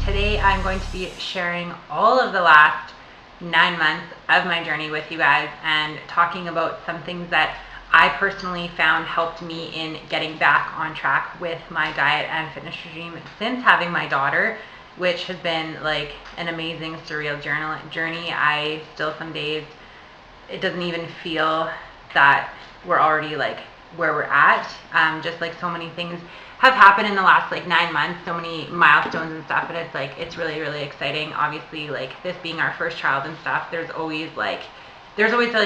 Today I'm going to be sharing all of the last 9 months of my journey with you guys and talking about some things that I personally found helped me in getting back on track with my diet and fitness regime since having my daughter, which has been like an amazing surreal journey. I still, some days it doesn't even feel that we're already like where we're at. Just like so many things have happened in the last like 9 months, so many milestones and stuff, and it's really, really exciting. Obviously, like this being our first child and stuff, there's always like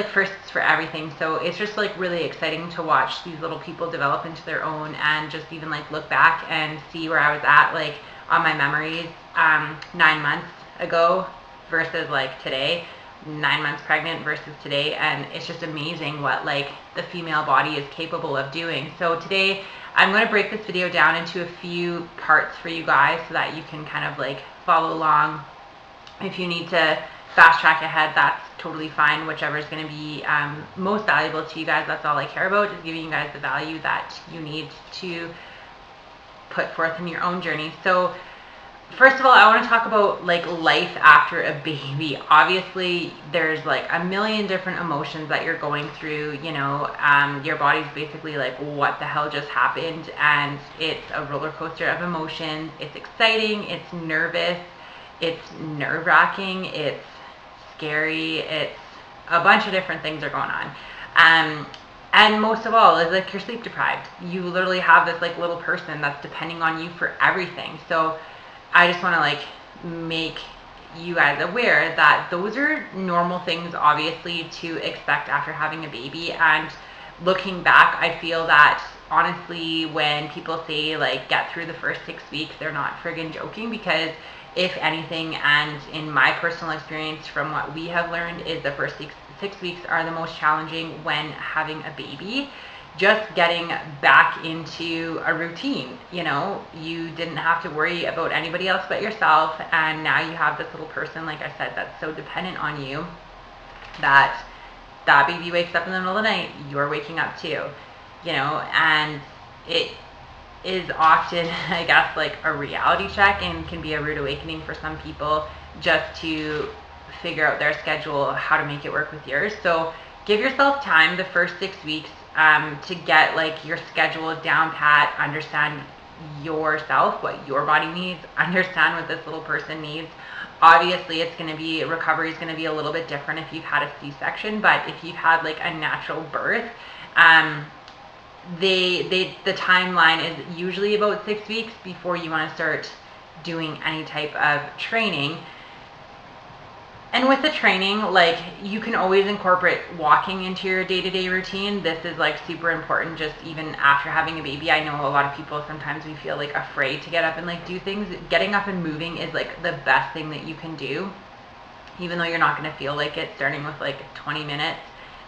firsts for everything. So it's just like really exciting to watch these little people develop into their own, and just even like look back and see where I was at like on my memories 9 months ago versus like today, 9 months pregnant versus today. And it's just amazing what like the female body is capable of doing. So today I'm going to break this video down into a few parts for you guys so that you can kind of like follow along. If you need to fast track ahead, that's totally fine. Whichever is going to be most valuable to you guys, that's all I care about, is giving you guys the value that you need to put forth in your own journey. So first of all, I want to talk about like life after a baby. Obviously, there's like a million different emotions that you're going through. You know, your body's basically like, what the hell just happened? And it's a roller coaster of emotions. It's exciting. It's nervous. It's nerve-wracking. It's scary. It's a bunch of different things are going on. And most of all is like you're sleep deprived. You literally have this like little person that's depending on you for everything. So I just want to like make you guys aware that those are normal things, obviously, to expect after having a baby. And looking back, I feel that honestly, when people say like get through the first 6 weeks, they're not friggin' joking, because if anything, and in my personal experience from what we have learned, is the first 6 weeks are the most challenging when having a baby. Just getting back into a routine. You know, you didn't have to worry about anybody else but yourself, and now you have this little person, like I said, that's so dependent on you, that baby wakes up in the middle of the night, you're waking up too, you know. And it is often, I guess, like a reality check, and can be a rude awakening for some people just to figure out their schedule, how to make it work with yours. So give yourself time the first 6 weeks to get like your schedule down pat, understand yourself, what your body needs, understand what this little person needs. Obviously, it's going to be, recovery is going to be a little bit different if you've had a C-section, but if you've had like a natural birth, the timeline is usually about 6 weeks before you want to start doing any type of training. And with the training, like, you can always incorporate walking into your day-to-day routine. This is like super important, just even after having a baby. I know a lot of people, sometimes we feel like afraid to get up and like do things. Getting up and moving is like the best thing that you can do, even though you're not going to feel like it, starting with like 20 minutes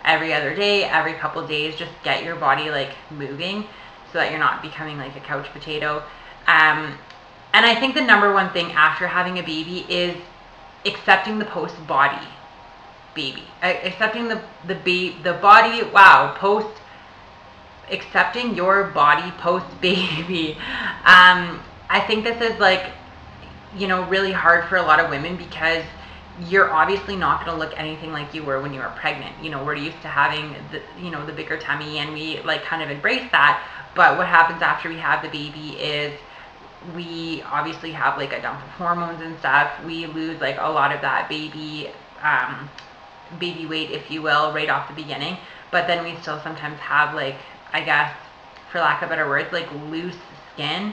every other day, every couple days. Just get your body like moving so that you're not becoming like a couch potato. And I think the number one thing after having a baby is accepting the post body baby, accepting the body, accepting your body post baby. I think this is like, you know, really hard for a lot of women, because you're obviously not going to look anything like you were when you were pregnant. You know, we're used to having the bigger tummy, and we like kind of embrace that. But what happens after we have the baby is we obviously have like a dump of hormones and stuff. We lose like a lot of that baby weight, if you will, right off the beginning. But then we still sometimes have, like, I guess, for lack of better words, like loose skin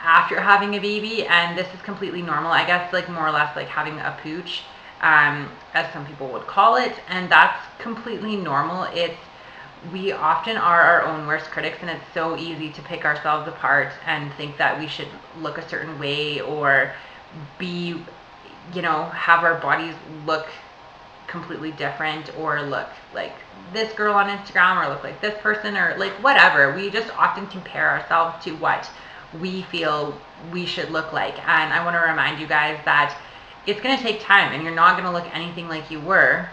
after having a baby. And this is completely normal, I guess, like more or less like having a pooch, as some people would call it. And that's completely normal. We often are our own worst critics, and it's so easy to pick ourselves apart and think that we should look a certain way, or be, you know, have our bodies look completely different, or look like this girl on Instagram, or look like this person, or like whatever. We just often compare ourselves to what we feel we should look like. And I want to remind you guys that it's going to take time, and you're not going to look anything like you were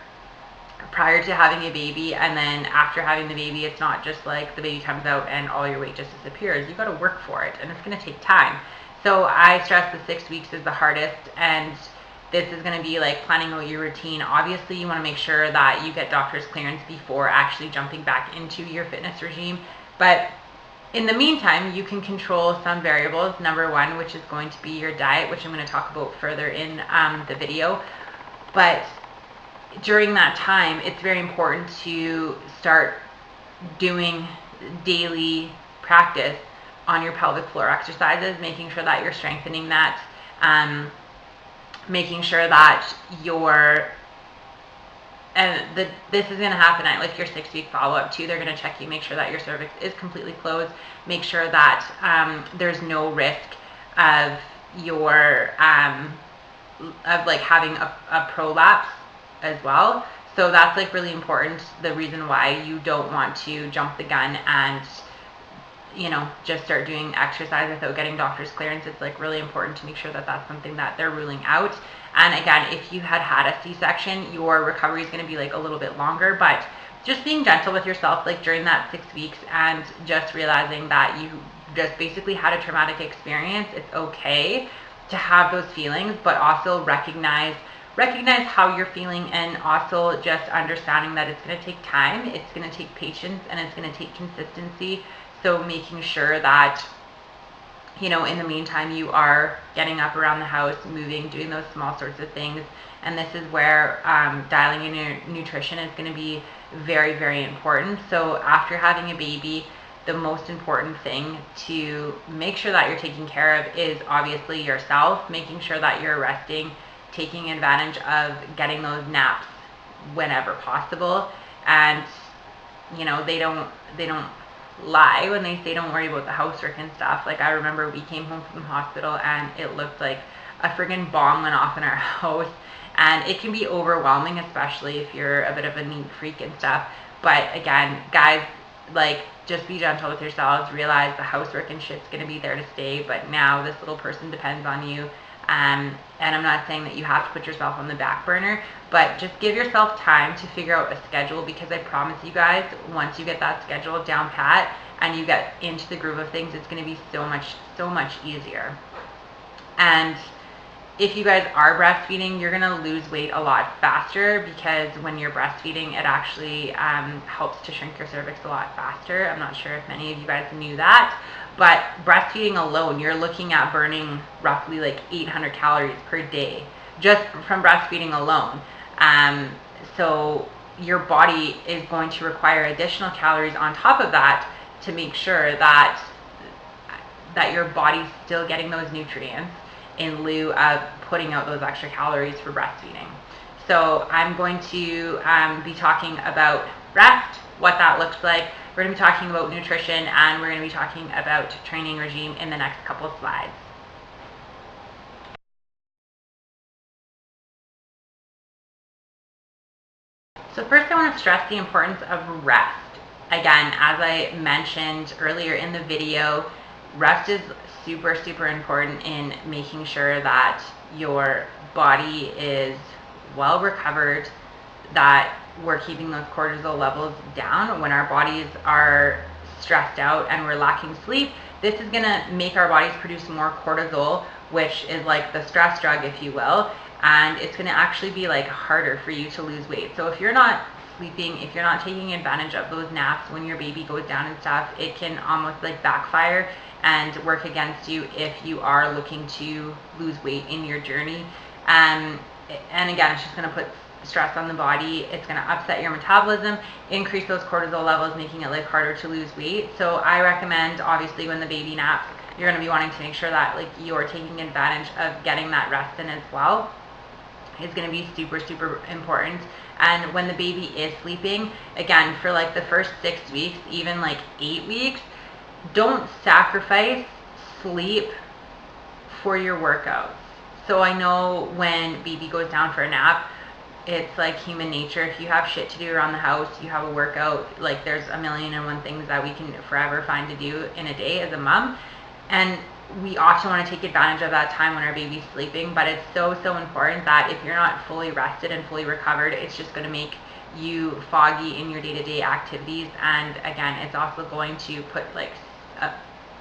prior to having a baby. And then after having the baby, it's not just like the baby comes out and all your weight just disappears. You got to work for it, and it's going to take time. So I stress the 6 weeks is the hardest, and this is going to be like planning out your routine. Obviously, you want to make sure that you get doctor's clearance before actually jumping back into your fitness regime. But in the meantime, you can control some variables. Number one, which is going to be your diet, which I'm going to talk about further in the video. But during that time, it's very important to start doing daily practice on your pelvic floor exercises, making sure that you're strengthening that, making sure that you're, this is going to happen at like your 6 week follow-up too. They're going to check you, make sure that your cervix is completely closed, make sure that there's no risk of your of like having a prolapse as well. So that's like really important. The reason why you don't want to jump the gun and just start doing exercise without getting doctor's clearance. It's like really important to make sure that that's something that they're ruling out. And again, if you had a C-section, your recovery is going to be like a little bit longer, but just being gentle with yourself like during that 6 weeks, and just realizing that you just basically had a traumatic experience. It's okay to have those feelings, but also recognize how you're feeling, and also just understanding that it's going to take time, it's going to take patience, and it's going to take consistency. So making sure that, in the meantime, you are getting up around the house, moving, doing those small sorts of things. And this is where dialing in your nutrition is going to be very, very important. So after having a baby, the most important thing to make sure that you're taking care of is obviously yourself, making sure that you're resting, taking advantage of getting those naps whenever possible. And they don't lie when they say don't worry about the housework and stuff. Like, I remember we came home from the hospital and it looked like a friggin' bomb went off in our house, and it can be overwhelming, especially if you're a bit of a neat freak and stuff. But again, guys, like, just be gentle with yourselves, realize the housework and shit's gonna be there to stay, but now this little person depends on you. And I'm not saying that you have to put yourself on the back burner, but just give yourself time to figure out a schedule, because I promise you guys, once you get that schedule down pat and you get into the groove of things, it's going to be so much easier. And if you guys are breastfeeding, you're going to lose weight a lot faster, because when you're breastfeeding, it actually helps to shrink your cervix a lot faster. I'm not sure if many of you guys knew that, but breastfeeding alone, you're looking at burning roughly like 800 calories per day just from breastfeeding alone. So your body is going to require additional calories on top of that to make sure that your body's still getting those nutrients in lieu of putting out those extra calories for breastfeeding. So I'm going to be talking about rest, what that looks like. We're going to be talking about nutrition, and we're going to be talking about training regime in the next couple of slides. So first, I want to stress the importance of rest. Again, as I mentioned earlier in the video, rest is super, super important in making sure that your body is well recovered, that we're keeping those cortisol levels down. When our bodies are stressed out and we're lacking sleep, this is going to make our bodies produce more cortisol, which is like the stress drug, if you will, and it's going to actually be like harder for you to lose weight. So if you're not sleeping, if you're not taking advantage of those naps when your baby goes down and stuff, it can almost like backfire and work against you if you are looking to lose weight in your journey. And again, it's just going to put stress on the body. It's going to upset your metabolism, increase those cortisol levels, making it like harder to lose weight. So I recommend, obviously, when the baby naps, you're going to be wanting to make sure that like you're taking advantage of getting that rest in as well. Is going to be super, super important. And when the baby is sleeping, again, for like the first 6 weeks, even like 8 weeks, don't sacrifice sleep for your workouts. So I know when baby goes down for a nap, it's like human nature. If you have shit to do around the house, you have a workout, like there's a million and one things that we can forever find to do in a day as a mom. And we often want to take advantage of that time when our baby's sleeping, but it's so, so important that if you're not fully rested and fully recovered, it's just going to make you foggy in your day-to-day activities. And again, it's also going to put like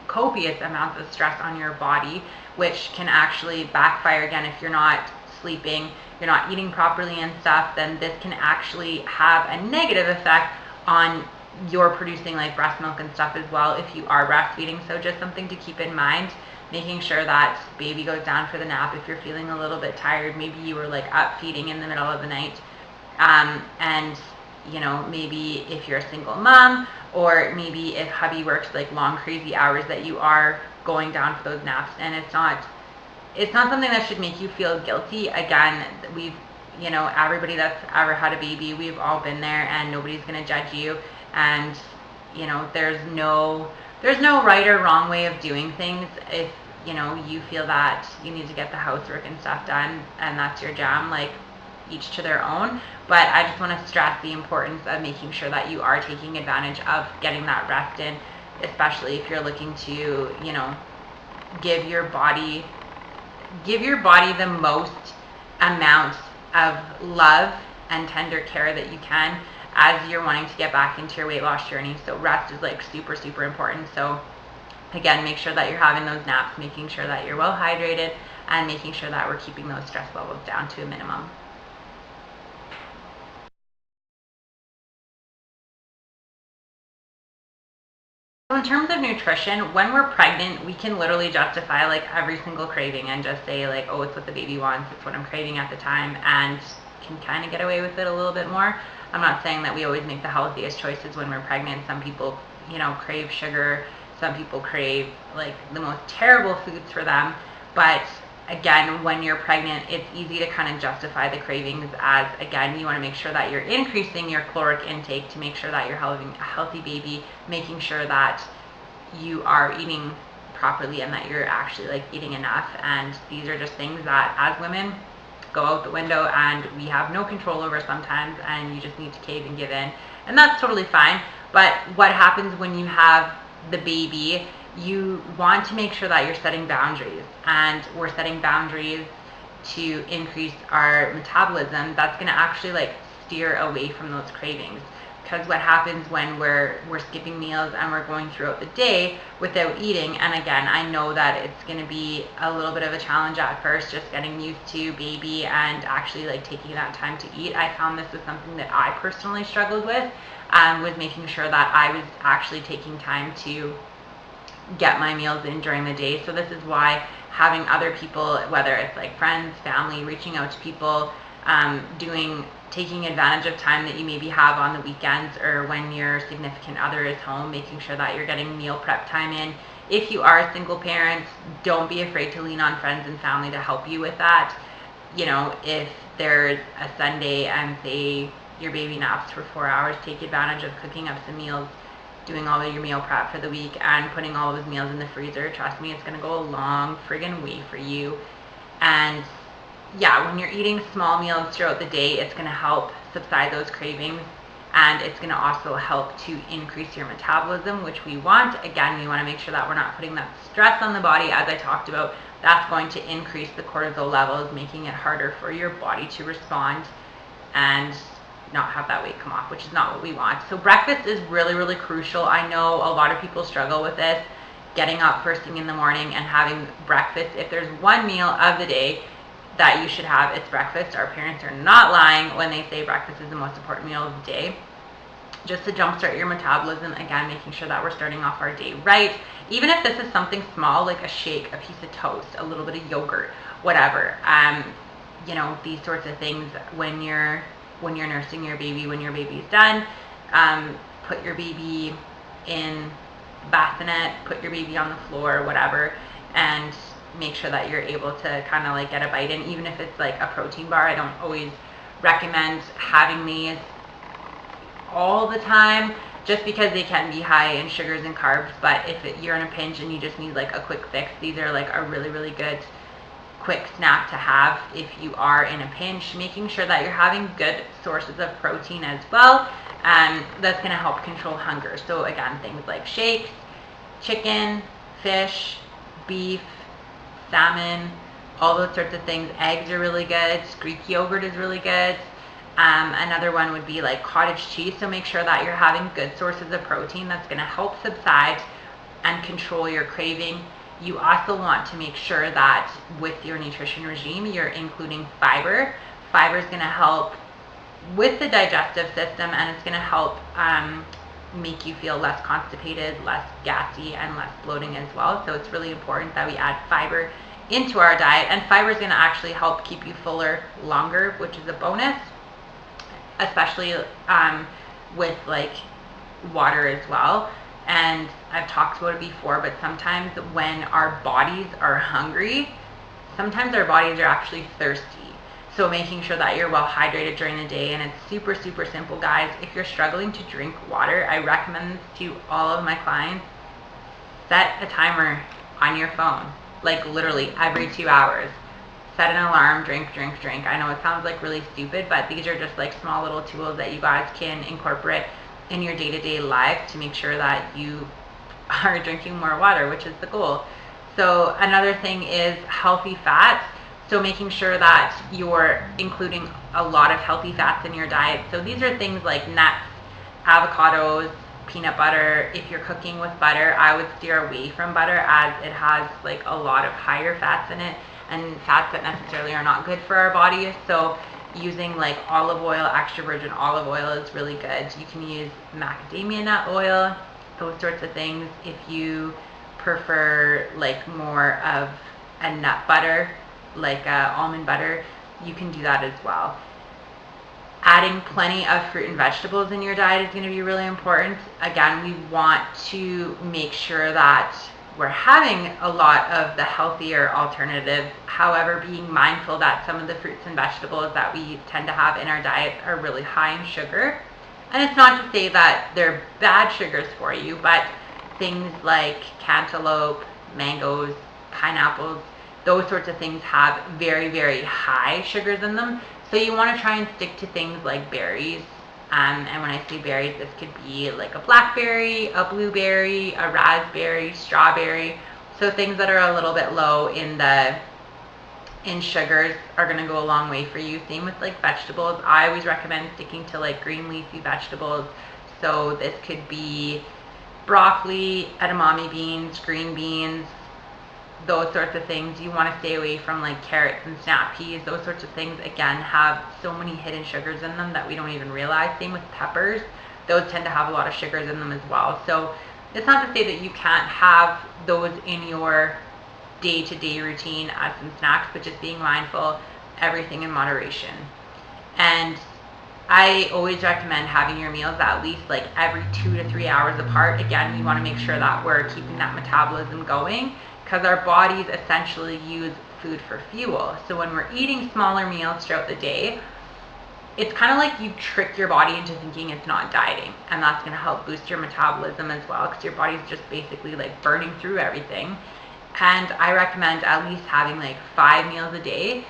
copious amounts of stress on your body, which can actually backfire again if you're not sleeping, you're not eating properly and stuff. Then this can actually have a negative effect on your producing like breast milk and stuff as well if you are breastfeeding. So just something to keep in mind, making sure that baby goes down for the nap if you're feeling a little bit tired. Maybe you were like up feeding in the middle of the night, and you know, maybe if you're a single mom, or maybe if hubby works like long crazy hours, that you are going down for those naps. And it's not something that should make you feel guilty. Again, we've, you know, everybody that's ever had a baby, we've all been there, and nobody's going to judge you. And you know, there's no right or wrong way of doing things. If you know, you feel that you need to get the housework and stuff done and that's your jam, like each to their own. But I just want to stress the importance of making sure that you are taking advantage of getting that rest in, especially if you're looking to, you know, give your body the most amount of love and tender care that you can as you're wanting to get back into your weight loss journey. So rest is like super, super important. So again, make sure that you're having those naps, making sure that you're well hydrated, and making sure that we're keeping those stress levels down to a minimum. So in terms of nutrition, when we're pregnant, we can literally justify like every single craving and just say like, oh, it's what the baby wants, it's what I'm craving at the time, and can kind of get away with it a little bit more. I'm not saying that we always make the healthiest choices when we're pregnant. Some people, you know, crave sugar. Some people crave like the most terrible foods for them. But again, when you're pregnant, it's easy to kind of justify the cravings as, again, you want to make sure that you're increasing your caloric intake to make sure that you're having a healthy baby, making sure that you are eating properly and that you're actually like eating enough. And these are just things that as women go out the window and we have no control over sometimes, and you just need to cave and give in, and that's totally fine. But what happens when you have the baby, you want to make sure that you're setting boundaries, and we're setting boundaries to increase our metabolism. That's going to actually like steer away from those cravings. Because what happens when we're skipping meals and we're going throughout the day without eating, and again, I know that it's going to be a little bit of a challenge at first, just getting used to baby and actually like taking that time to eat. I found this was something that I personally struggled with, was making sure that I was actually taking time to get my meals in during the day. So this is why having other people, whether it's like friends, family, reaching out to people, taking advantage of time that you maybe have on the weekends or when your significant other is home, making sure that you're getting meal prep time in. If you are a single parent, don't be afraid to lean on friends and family to help you with that. You know, if there's a Sunday and say your baby naps for 4 hours, take advantage of cooking up some meals, doing all of your meal prep for the week, and putting all of those meals in the freezer. Trust me, it's going to go a long friggin' way for you. And yeah, when you're eating small meals throughout the day, it's going to help subside those cravings, and it's going to also help to increase your metabolism, which we want. Again, we want to make sure that we're not putting that stress on the body, as I talked about. That's going to increase the cortisol levels, making it harder for your body to respond and not have that weight come off, which is not what we want. So breakfast is really, really crucial. I know a lot of people struggle with this, getting up first thing in the morning and having breakfast. If there's one meal of the day that you should have, it's breakfast. Our parents are not lying when they say breakfast is the most important meal of the day. Just to jumpstart your metabolism, again, making sure that we're starting off our day right. Even if this is something small, like a shake, a piece of toast, a little bit of yogurt, whatever. You know, these sorts of things when you're nursing your baby, when your baby's done, put your baby in bassinet, put your baby on the floor, whatever, and make sure that you're able to kind of like get a bite in, even if it's like a protein bar. I don't always recommend having these all the time, just because they can be high in sugars and carbs. But if you're in a pinch and you just need like a quick fix, these are like a really, really good quick snack to have if you are in a pinch. Making sure that you're having good sources of protein as well, that's going to help control hunger. So again, things like shakes, chicken, fish, beef, salmon, all those sorts of things. Eggs are really good. Greek yogurt is really good. Another one would be like cottage cheese. So make sure that you're having good sources of protein. That's going to help subside and control your craving, you also want to make sure that with your nutrition regime, you're including fiber. Fiber is going to help with the digestive system, and it's going to help make you feel less constipated, less gassy, and less bloating as well. So it's really important that we add fiber into our diet, and fiber is going to actually help keep you fuller longer, which is a bonus, especially with like water as well. And I've talked about it before, but sometimes when our bodies are hungry, sometimes our bodies are actually thirsty. So making sure that you're well hydrated during the day, and it's super, super simple, guys. If you're struggling to drink water, I recommend this to all of my clients. Set a timer on your phone, like literally every 2 hours. Set an alarm, drink, drink, drink. I know it sounds like really stupid, but these are just like small little tools that you guys can incorporate in your day-to-day life to make sure that you are drinking more water, which is the goal. So another thing is healthy fats. So making sure that you're including a lot of healthy fats in your diet. So these are things like nuts, avocados, peanut butter. If you're cooking with butter, I would steer away from butter, as it has like a lot of higher fats in it, and fats that necessarily are not good for our body. So using like olive oil, extra virgin olive oil is really good. You can use macadamia nut oil, those sorts of things. If you prefer like more of a nut butter, like almond butter, you can do that as well. Adding plenty of fruit and vegetables in your diet is going to be really important. Again, we want to make sure that we're having a lot of the healthier alternatives. However, being mindful that some of the fruits and vegetables that we tend to have in our diet are really high in sugar. And it's not to say that they're bad sugars for you, but things like cantaloupe, mangoes, pineapples, those sorts of things have very, very high sugars in them. So you want to try and stick to things like berries. And when I say berries, this could be like a blackberry, a blueberry, a raspberry, strawberry. So things that are a little bit low in sugars are going to go a long way for you. Same with like vegetables. I always recommend sticking to like green leafy vegetables. So this could be broccoli, edamame beans, green beans, those sorts of things. You want to stay away from like carrots and snap peas. Those sorts of things, again, have so many hidden sugars in them that we don't even realize. Same with peppers. Those tend to have a lot of sugars in them as well. So it's not to say that you can't have those in your day-to-day routine as some snacks, but just being mindful, everything in moderation. And I always recommend having your meals at least like every 2 to 3 hours apart. Again, we want to make sure that we're keeping that metabolism going, because our bodies essentially use food for fuel. So when we're eating smaller meals throughout the day, it's kind of like you trick your body into thinking it's not dieting, and that's going to help boost your metabolism as well, because your body's just basically like burning through everything. And I recommend at least having like 5 meals a day.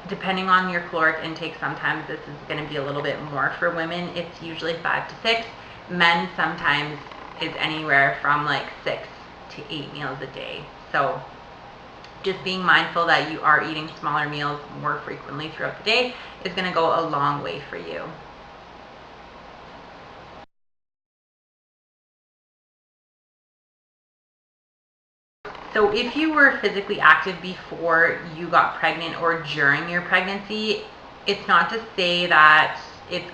Depending on your caloric intake, sometimes this is going to be a little bit more for women. It's usually 5 to 6. Men sometimes is anywhere from like 6 to 8 meals a day. So just being mindful that you are eating smaller meals more frequently throughout the day is going to go a long way for you. So if you were physically active before you got pregnant or during your pregnancy, it's not to say that it's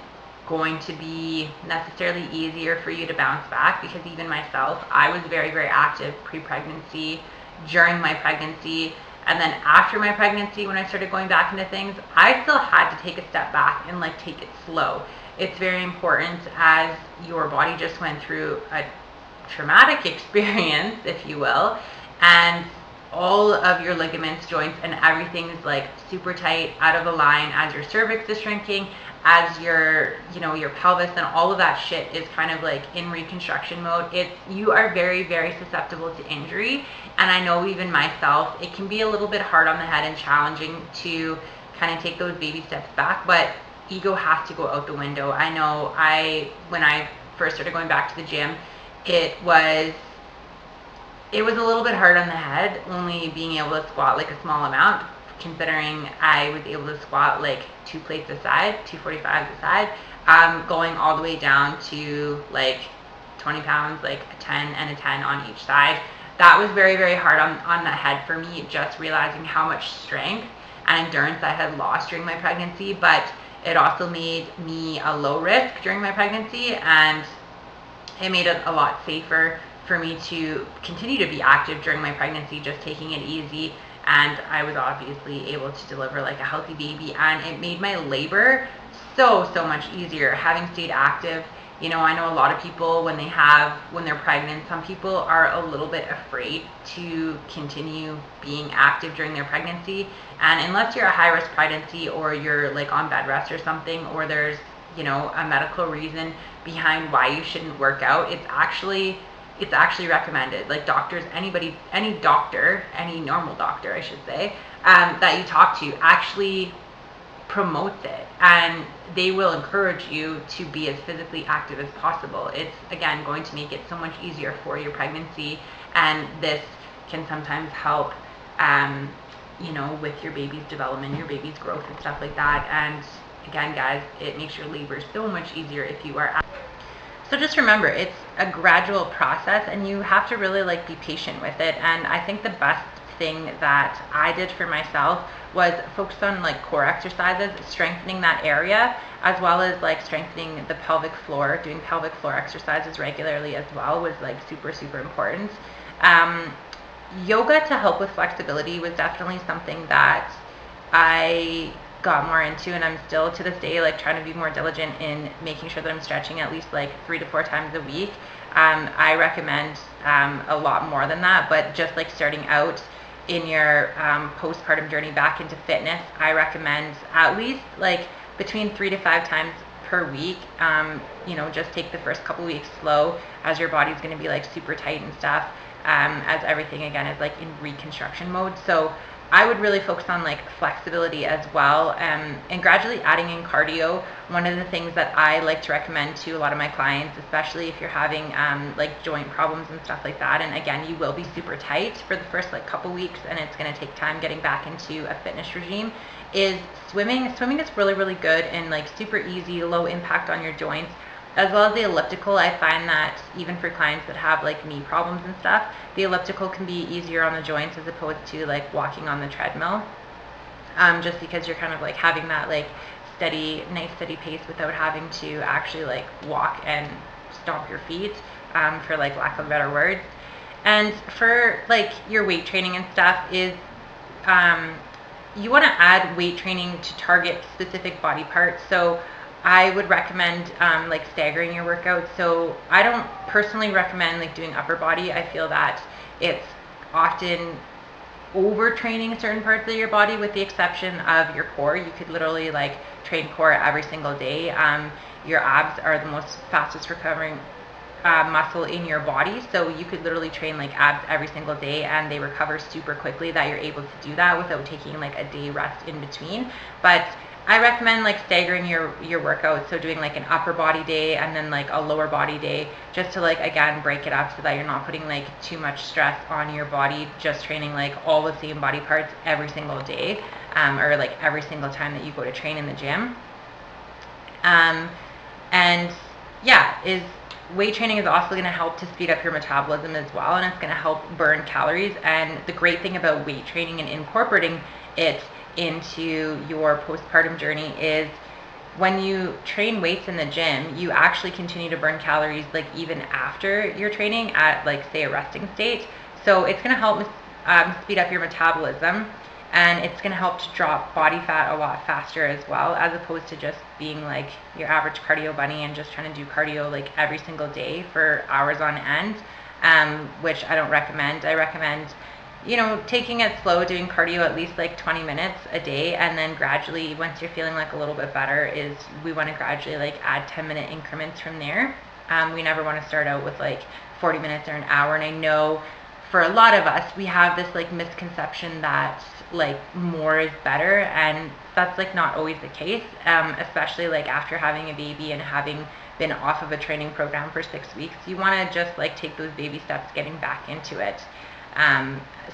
going to be necessarily easier for you to bounce back, because even myself, I was very, very active pre-pregnancy, during my pregnancy, and then after my pregnancy, when I started going back into things, I still had to take a step back and like take it slow. It's very important, as your body just went through a traumatic experience, if you will, and all of your ligaments, joints, and everything is like super tight, out of line, as your cervix is shrinking, as your, your pelvis and all of that shit is kind of like in reconstruction mode. You are very, very susceptible to injury. And I know even myself, it can be a little bit hard on the head and challenging to kind of take those baby steps back, but ego has to go out the window. I know when I first started going back to the gym, it was a little bit hard on the head, only being able to squat like a small amount, considering I was able to squat like 2 plates a side, 245s a side, going all the way down to like 20 pounds, like a 10 and a 10 on each side. That was very, very hard on the head for me, just realizing how much strength and endurance I had lost during my pregnancy. But it also made me a low risk during my pregnancy, and it made it a lot safer for me to continue to be active during my pregnancy, just taking it easy. And I was obviously able to deliver like a healthy baby, and it made my labor so much easier having stayed active. You know, I know a lot of people when they're pregnant, some people are a little bit afraid to continue being active during their pregnancy. And unless you're a high risk pregnancy, or you're like on bed rest or something, or there's, you know, a medical reason behind why you shouldn't work out, it's actually recommended. Like doctors, any doctor, any normal doctor, I should say, that you talk to actually promotes it, and they will encourage you to be as physically active as possible. It's, again, going to make it so much easier for your pregnancy, and this can sometimes help, you know, with your baby's development, your baby's growth and stuff like that. And again, guys, it makes your labor so much easier if you are active. So just remember, it's a gradual process, and you have to really like be patient with it. And I think the best thing that I did for myself was focus on like core exercises, strengthening that area, as well as like strengthening the pelvic floor. Doing pelvic floor exercises regularly as well was like super important. Yoga to help with flexibility was definitely something that I got more into, and I'm still to this day like trying to be more diligent in making sure that I'm stretching at least like 3 to 4 times a week. I recommend a lot more than that, but just like starting out in your postpartum journey back into fitness, I recommend at least like between 3 to 5 times per week. You know, just take the first couple weeks slow, as your body's going to be like super tight and stuff, as everything again is like in reconstruction mode. So I would really focus on like flexibility as well, and gradually adding in cardio. One of the things that I like to recommend to a lot of my clients, especially if you're having like joint problems and stuff like that, and again, you will be super tight for the first like couple weeks, and it's going to take time getting back into a fitness regime, is swimming. Swimming is really good and like super easy, low impact on your joints, as well as the elliptical. I find that even for clients that have like knee problems and stuff, the elliptical can be easier on the joints as opposed to like walking on the treadmill, just because you're kind of like having that like nice steady pace without having to actually like walk and stomp your feet, for like lack of better words. And for like your weight training and stuff is, you want to add weight training to target specific body parts. So I would recommend like staggering your workouts. So I don't personally recommend like doing upper body. I feel that it's often overtraining certain parts of your body, with the exception of your core. You could literally like train core every single day. Your abs are the most fastest recovering muscle in your body, so you could literally train like abs every single day, and they recover super quickly, that you're able to do that without taking like a day rest in between. But I recommend like staggering your workouts, so doing like an upper body day and then like a lower body day, just to like again break it up so that you're not putting like too much stress on your body, just training like all the same body parts every single day, or like every single time that you go to train in the gym. And yeah, weight training is also going to help to speed up your metabolism as well, and it's going to help burn calories. And the great thing about weight training and incorporating it into your postpartum journey is, when you train weights in the gym, you actually continue to burn calories like even after your training at like say a resting state. So it's going to help speed up your metabolism, and it's going to help to drop body fat a lot faster as well, as opposed to just being like your average cardio bunny and just trying to do cardio like every single day for hours on end, which I don't recommend. I recommend, you know, taking it slow, doing cardio at least like 20 minutes a day, and then gradually, once you're feeling like a little bit better, we want to gradually like add 10-minute increments from there. We never want to start out with like 40 minutes or an hour. And I know for a lot of us, we have this like misconception that like more is better, and that's like not always the case, especially like after having a baby and having been off of a training program for 6 weeks. You want to just like take those baby steps getting back into it.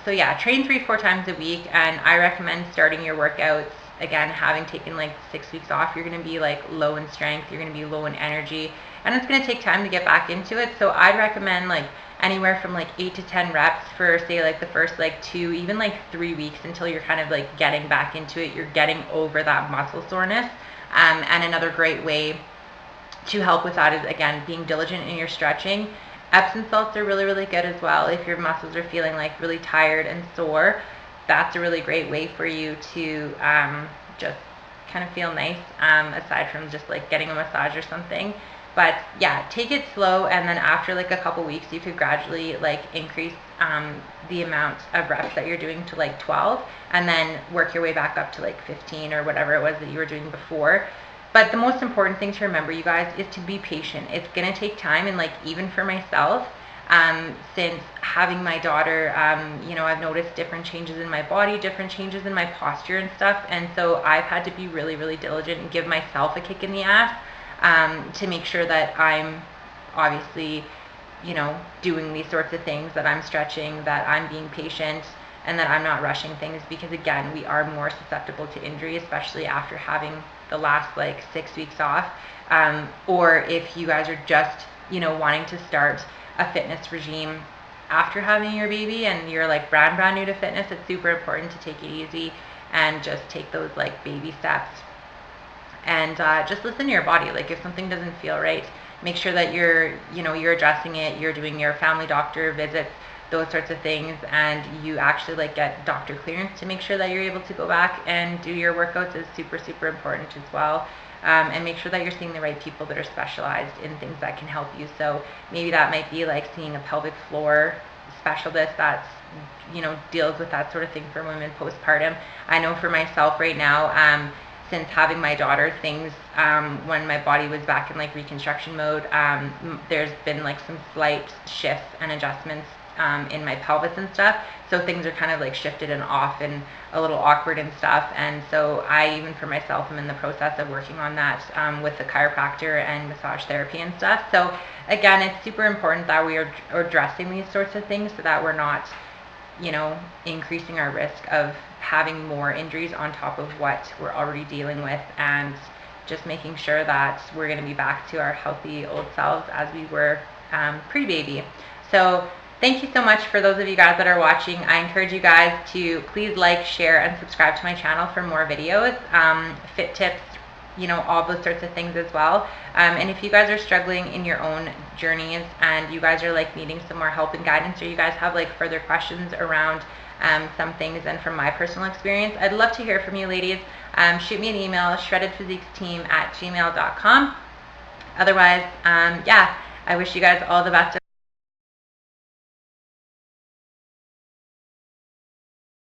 So yeah, train 3-4 times a week, and I recommend starting your workouts, again, having taken like 6 weeks off, you're going to be like low in strength, you're going to be low in energy. and it's going to take time to get back into it. So I'd recommend like anywhere from like 8 to 10 reps for say like the first like 2, even like 3 weeks, until you're kind of like getting back into it. You're getting over that muscle soreness. And another great way to help with that is, again, being diligent in your stretching. Epsom salts are really, really good as well. If your muscles are feeling like really tired and sore, that's a really great way for you to just kind of feel nice, aside from just like getting a massage or something. But yeah, take it slow, and then after like a couple weeks, you could gradually like increase the amount of reps that you're doing to like 12, and then work your way back up to like 15 or whatever it was that you were doing before. But the most important thing to remember, you guys, is to be patient. It's gonna take time, and like even for myself, since having my daughter, you know, I've noticed different changes in my body, different changes in my posture and stuff, and so I've had to be really, really diligent and give myself a kick in the ass to make sure that I'm obviously, you know, doing these sorts of things, that I'm stretching, that I'm being patient, and that I'm not rushing things, because again, we are more susceptible to injury, especially after having the last like 6 weeks off, or if you guys are just, you know, wanting to start a fitness regime after having your baby and you're like brand new to fitness. It's super important to take it easy and just take those like baby steps, and just listen to your body. Like if something doesn't feel right, make sure that you're, you know, you're addressing it, you're doing your family doctor visits, those sorts of things, and you actually like get doctor clearance to make sure that you're able to go back and do your workouts is super, super important as well. And make sure that you're seeing the right people that are specialized in things that can help you. So maybe that might be like seeing a pelvic floor specialist that's, you know, deals with that sort of thing for women postpartum. I know for myself right now, since having my daughter, things, when my body was back in like reconstruction mode, there's been like some slight shifts and adjustments in my pelvis and stuff, so things are kind of like shifted and off and a little awkward and stuff. And so I, even for myself, am in the process of working on that with the chiropractor and massage therapy and stuff. So again, it's super important that we are addressing these sorts of things so that we're not, you know, increasing our risk of having more injuries on top of what we're already dealing with, and just making sure that we're going to be back to our healthy old selves as we were pre-baby. So thank you so much for those of you guys that are watching. I encourage you guys to please like, share, and subscribe to my channel for more videos, fit tips, you know, all those sorts of things as well. And if you guys are struggling in your own journeys and you guys are like needing some more help and guidance, or you guys have like further questions around some things and from my personal experience, I'd love to hear from you, ladies. Shoot me an email, shreddedphysiquesteam@gmail.com. Otherwise, yeah, I wish you guys all the best.